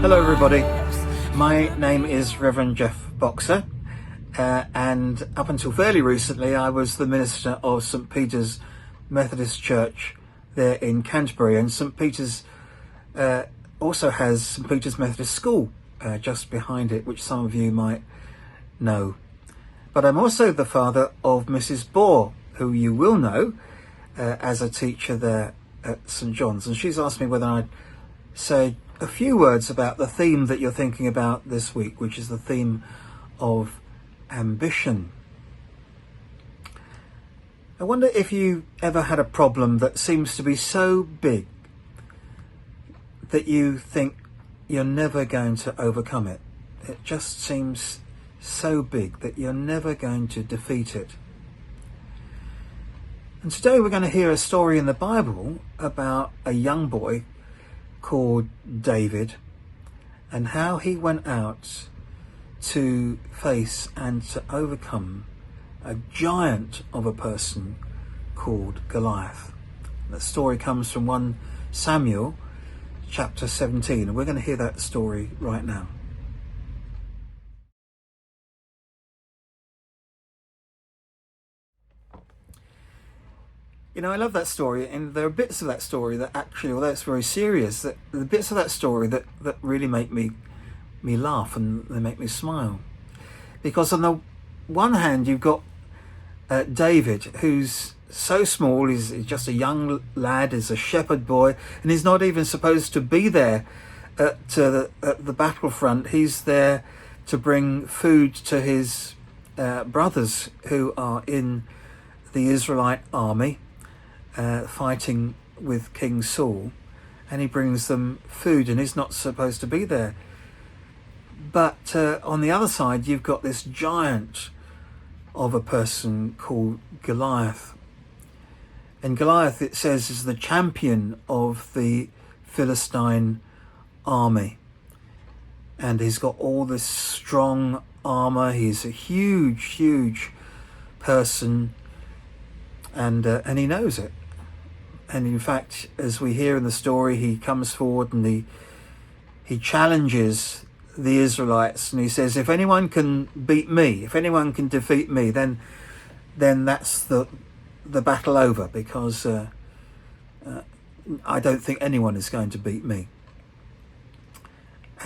Hello everybody, my name is Reverend Geoff Boxer, and up until fairly recently I was the minister of St Peter's Methodist Church there in Canterbury, and St Peter's also has St Peter's Methodist School just behind it, which some of you might know. But I'm also the father of Mrs Bohr, who you will know as a teacher there at St John's, and she's asked me whether I'd say a few words about the theme that you're thinking about this week, which is the theme of ambition. I wonder if you ever had a problem that seems to be so big that you think you're never going to overcome it. It just seems so big that you're never going to defeat it. And today we're going to hear a story in the Bible about a young boy called David, and how he went out to face and to overcome a giant of a person called Goliath. That story comes from 1 Samuel chapter 17, and we're going to hear that story right now. You know, I love that story, and there are bits of that story that actually, although it's very serious, that the bits of that story that really make me laugh and they make me smile. Because on the one hand, you've got David, who's so small, he's just a young lad, he's a shepherd boy, and he's not even supposed to be there at the battlefront. He's there to bring food to his brothers who are in the Israelite army, fighting with King Saul, and he brings them food, and he's not supposed to be there. But on the other side, you've got this giant of a person called Goliath. And Goliath, it says, is the champion of the Philistine army. And he's got all this strong armor. He's a huge person, and he knows it. And in fact, as we hear in the story, he comes forward and he challenges the Israelites, and he says, if anyone can beat me, if anyone can defeat me, then that's the battle over, because I don't think anyone is going to beat me.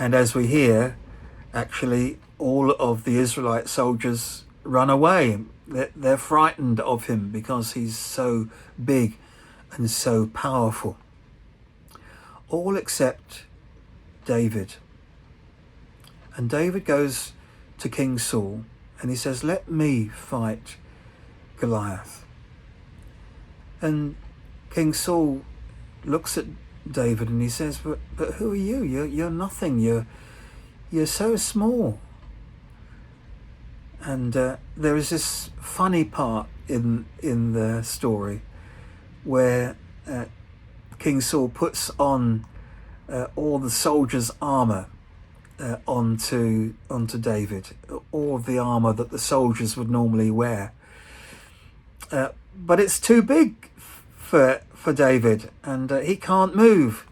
And as we hear, actually all of the Israelite soldiers run away. They're frightened of him because he's so big and so powerful. All except David. And David goes to King Saul and he says, let me fight Goliath. And King Saul looks at David and he says, but who are you? You're nothing. You're so small. And there is this funny part in the story where King Saul puts on all the soldiers' armor onto David, all of the armor that the soldiers would normally wear. But it's too big for David, and he can't move.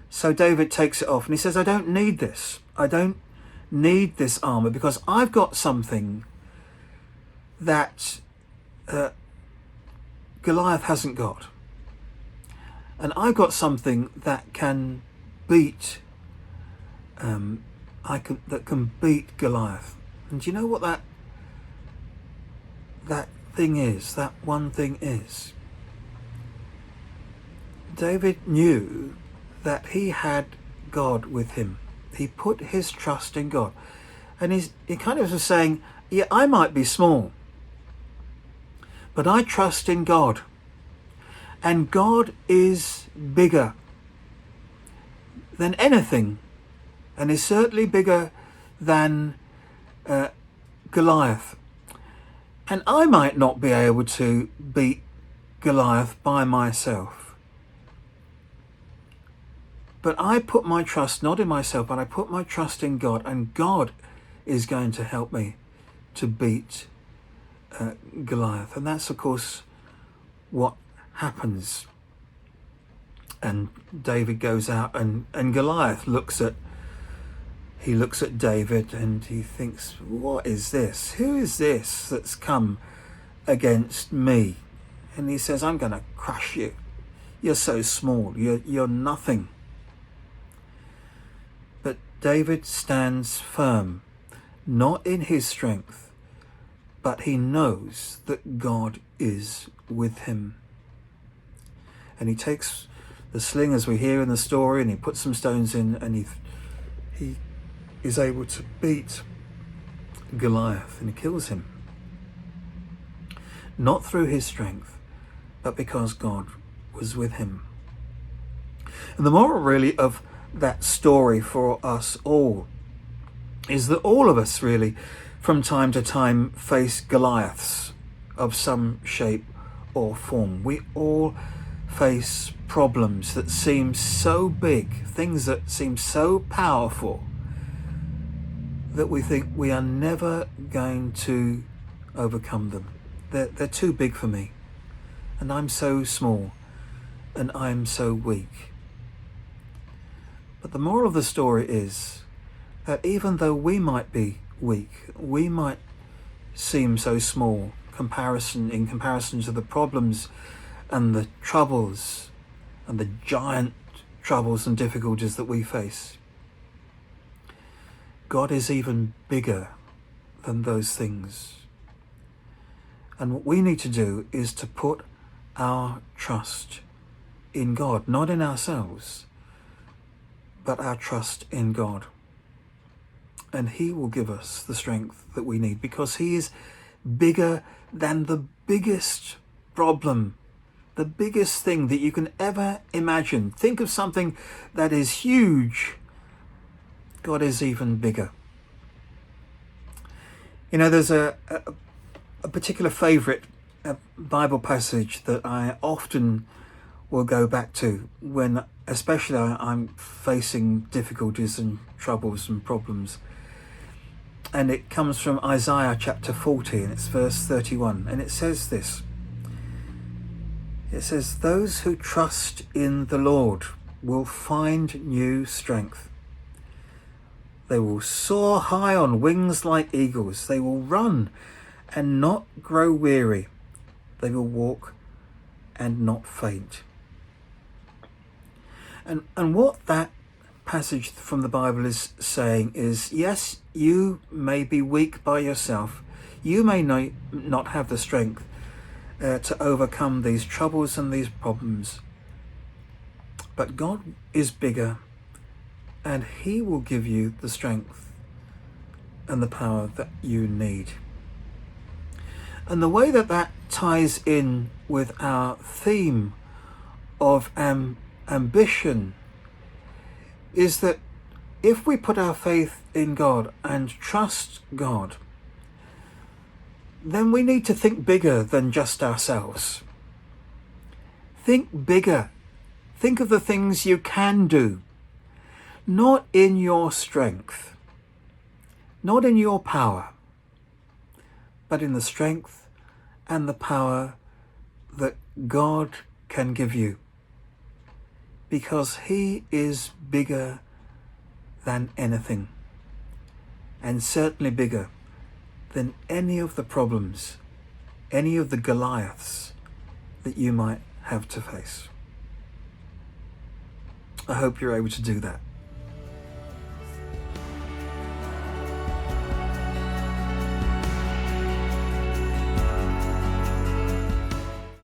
So David takes it off and he says, I don't need this. I don't need this armor, because I've got something that Goliath hasn't got. And I've got something that can beat that can beat Goliath. And do you know what that thing is? That one thing is, David knew that he had God with him. He put his trust in God. And he kind of was saying, yeah, I might be small, but I trust in God. And God is bigger than anything, and is certainly bigger than Goliath. And I might not be able to beat Goliath by myself. But I put my trust not in myself, but I put my trust in God, and God is going to help me to beat Goliath. And that's, of course, what happens. and David goes out, and Goliath looks at David, and he thinks, what is this? Who is this that's come against me? And he says, I'm going to crush you. You're so small. You're nothing. But David stands firm, not in his strength, but he knows that God is with him. And he takes the sling, as we hear in the story, and he puts some stones in, and he is able to beat Goliath, and he kills him. Not through his strength, but because God was with him. And the moral really of that story for us all is that all of us really from time to time face Goliaths of some shape or form. We all face problems that seem so big, things that seem so powerful, that we think we are never going to overcome them. They're too big for me, and I'm so small, and I'm so weak. But the moral of the story is that even though we might be weak, we might seem so small in comparison to the problems and the troubles and the giant troubles and difficulties that we face, God is even bigger than those things. And what we need to do is to put our trust in God, not in ourselves, but our trust in God. And he will give us the strength that we need, because he is bigger than the biggest problem, the biggest thing that you can ever imagine. Think of something that is huge. God is even bigger. You know, there's a particular favourite Bible passage that I often will go back to when especially I'm facing difficulties and troubles and problems. And it comes from Isaiah chapter 40, and it's verse 31. And it says this. It says, those who trust in the Lord will find new strength. They will soar high on wings like eagles. They will run and not grow weary. They will walk and not faint. And what that passage from the Bible is saying is, yes, you may be weak by yourself. You may not have the strength to overcome these troubles and these problems. But God is bigger, and he will give you the strength and the power that you need. And the way that ties in with our theme of ambition is that if we put our faith in God and trust God, then we need to think bigger than just ourselves. Think bigger. Think of the things you can do, not in your strength, not in your power, but in the strength and the power that God can give you, because he is bigger than anything, and certainly bigger than any of the problems, any of the Goliaths that you might have to face. I hope you're able to do that.